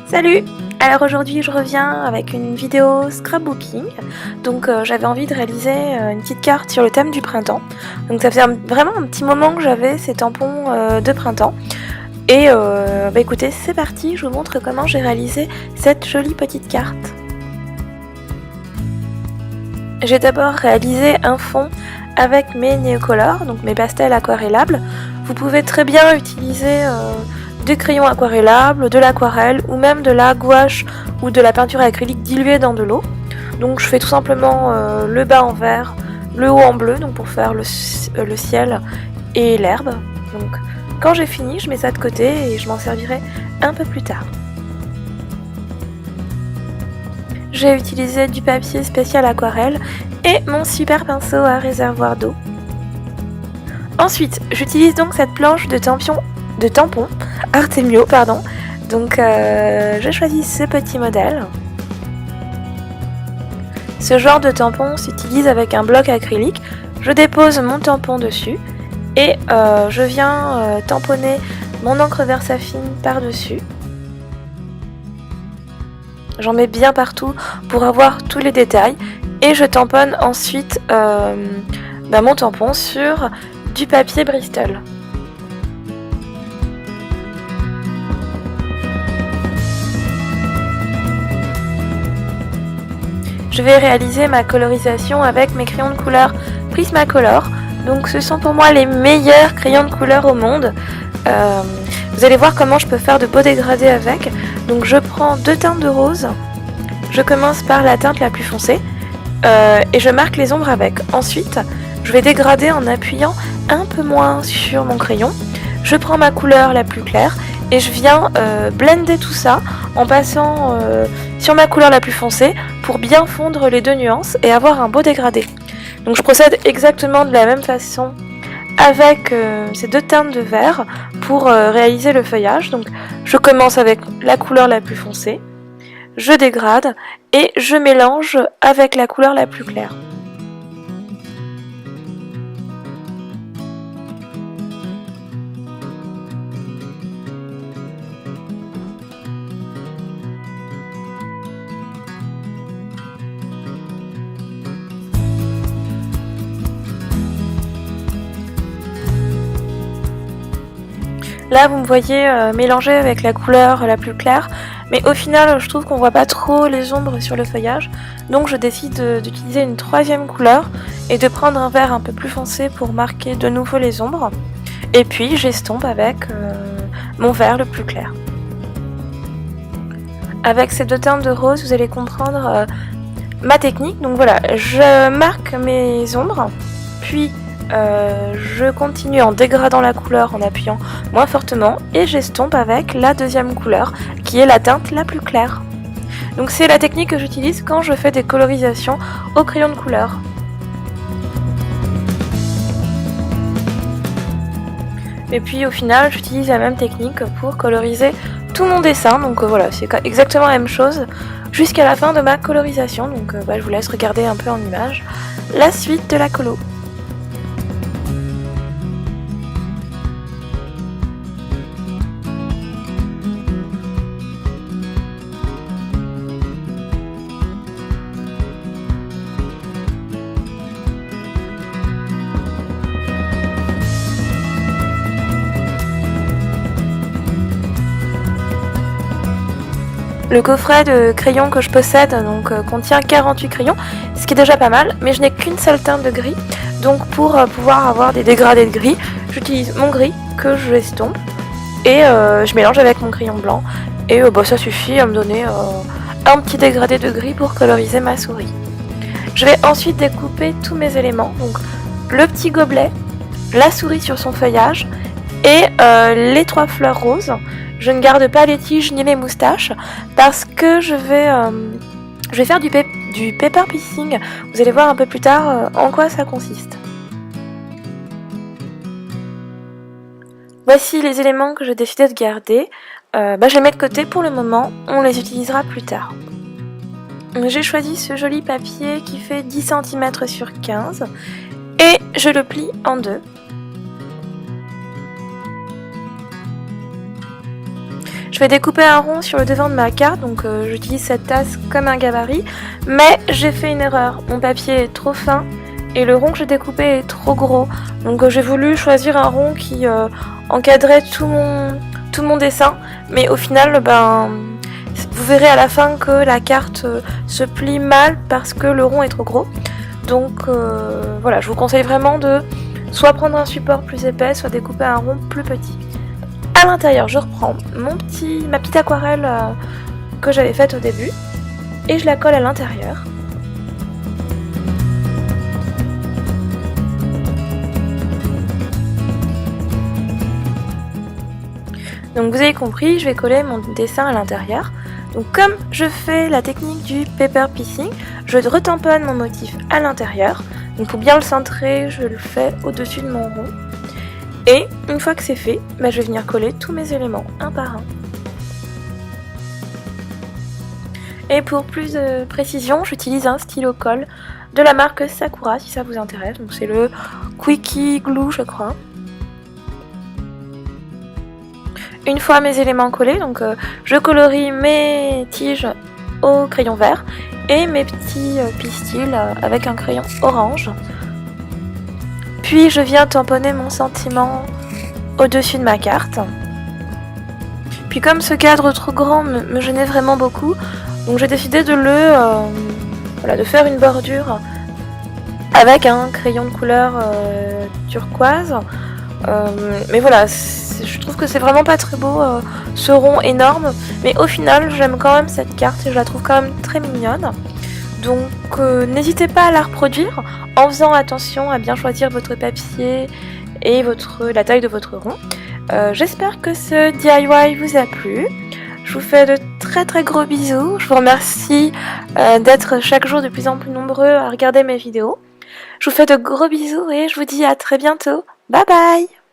Salut! Alors aujourd'hui je reviens avec une vidéo scrapbooking. Donc j'avais envie de réaliser une petite carte sur le thème du printemps. Donc ça faisait vraiment un petit moment que j'avais ces tampons de printemps. Et écoutez, c'est parti, je vous montre comment j'ai réalisé cette jolie petite carte. J'ai d'abord réalisé un fond avec mes Neocolor, donc mes pastels aquarellables. Vous pouvez très bien utiliser des crayons aquarellables, de l'aquarelle ou même de la gouache ou de la peinture acrylique diluée dans de l'eau. Donc je fais tout simplement le bas en vert, le haut en bleu, donc pour faire le ciel et l'herbe. Donc quand j'ai fini, je mets ça de côté et je m'en servirai un peu plus tard. J'ai utilisé du papier spécial aquarelle et mon super pinceau à réservoir d'eau. Ensuite, j'utilise donc cette planche de tampon Artemio, pardon. Donc j'ai choisi ce petit modèle. Ce genre de tampon s'utilise avec un bloc acrylique. Je dépose mon tampon dessus et je viens tamponner mon encre Versafine par-dessus. J'en mets bien partout pour avoir tous les détails et je tamponne ensuite mon tampon sur du papier Bristol. Je vais réaliser ma colorisation avec mes crayons de couleur Prismacolor. Donc ce sont pour moi les meilleurs crayons de couleur au monde. Vous allez voir comment je peux faire de beaux dégradés avec. Donc je prends deux teintes de rose. Je commence par la teinte la plus foncée et je marque les ombres avec. Ensuite, je vais dégrader en appuyant un peu moins sur mon crayon. Je prends ma couleur la plus claire et je viens blender tout ça en passant sur ma couleur la plus foncée pour bien fondre les deux nuances et avoir un beau dégradé. Donc je procède exactement de la même façon avec ces deux teintes de vert pour réaliser le feuillage. Donc je commence avec la couleur la plus foncée, je dégrade et je mélange avec la couleur la plus claire. Là vous me voyez mélanger avec la couleur la plus claire, mais au final je trouve qu'on voit pas trop les ombres sur le feuillage, donc je décide d'utiliser une troisième couleur et de prendre un vert un peu plus foncé pour marquer de nouveau les ombres, et puis j'estompe avec mon vert le plus clair. Avec ces deux teintes de rose vous allez comprendre ma technique. Donc voilà, je marque mes ombres, puis je continue en dégradant la couleur en appuyant moins fortement et j'estompe avec la deuxième couleur qui est la teinte la plus claire. Donc c'est la technique que j'utilise quand je fais des colorisations au crayon de couleur. Et puis au final j'utilise la même technique pour coloriser tout mon dessin. Donc voilà, c'est exactement la même chose jusqu'à la fin de ma colorisation. Donc je vous laisse regarder un peu en image la suite de la colo. Le coffret de crayons que je possède contient 48 crayons, ce qui est déjà pas mal, mais je n'ai qu'une seule teinte de gris. Donc pour pouvoir avoir des dégradés de gris, j'utilise mon gris que je estompe et je mélange avec mon crayon blanc. Et ça suffit à me donner un petit dégradé de gris pour coloriser ma souris. Je vais ensuite découper tous mes éléments, donc le petit gobelet, la souris sur son feuillage et les trois fleurs roses. Je ne garde pas les tiges ni les moustaches parce que je vais faire du paper piecing. Vous allez voir un peu plus tard en quoi ça consiste. Voici les éléments que j'ai décidé de garder. Je les mets de côté pour le moment, on les utilisera plus tard. J'ai choisi ce joli papier qui fait 10 cm sur 15 et je le plie en deux. Je vais découper un rond sur le devant de ma carte, donc j'utilise cette tasse comme un gabarit, mais j'ai fait une erreur. Mon papier est trop fin et le rond que j'ai découpé est trop gros. Donc j'ai voulu choisir un rond qui encadrait tout mon dessin, mais au final, vous verrez à la fin que la carte se plie mal parce que le rond est trop gros. Donc voilà, je vous conseille vraiment de soit prendre un support plus épais, soit découper un rond plus petit. À l'intérieur, je reprends ma petite aquarelle que j'avais faite au début et je la colle à l'intérieur. Donc vous avez compris, je vais coller mon dessin à l'intérieur. Donc comme je fais la technique du paper piecing, je retamponne mon motif à l'intérieur. Donc pour bien le centrer, je le fais au-dessus de mon rond. Et une fois que c'est fait, je vais venir coller tous mes éléments un par un. Et pour plus de précision, j'utilise un stylo colle de la marque Sakura si ça vous intéresse. Donc c'est le Quickie Glue, je crois. Une fois mes éléments collés, donc je colorie mes tiges au crayon vert et mes petits pistils avec un crayon orange. Puis je viens tamponner mon sentiment au-dessus de ma carte. Puis comme ce cadre trop grand me gênait vraiment beaucoup, donc j'ai décidé de de faire une bordure avec un crayon de couleur turquoise. Mais voilà, je trouve que c'est vraiment pas très beau ce rond énorme, mais au final j'aime quand même cette carte et je la trouve quand même très mignonne. Donc n'hésitez pas à la reproduire en faisant attention à bien choisir votre papier et la taille de votre rond. J'espère que ce DIY vous a plu. Je vous fais de très très gros bisous. Je vous remercie d'être chaque jour de plus en plus nombreux à regarder mes vidéos. Je vous fais de gros bisous et je vous dis à très bientôt. Bye bye!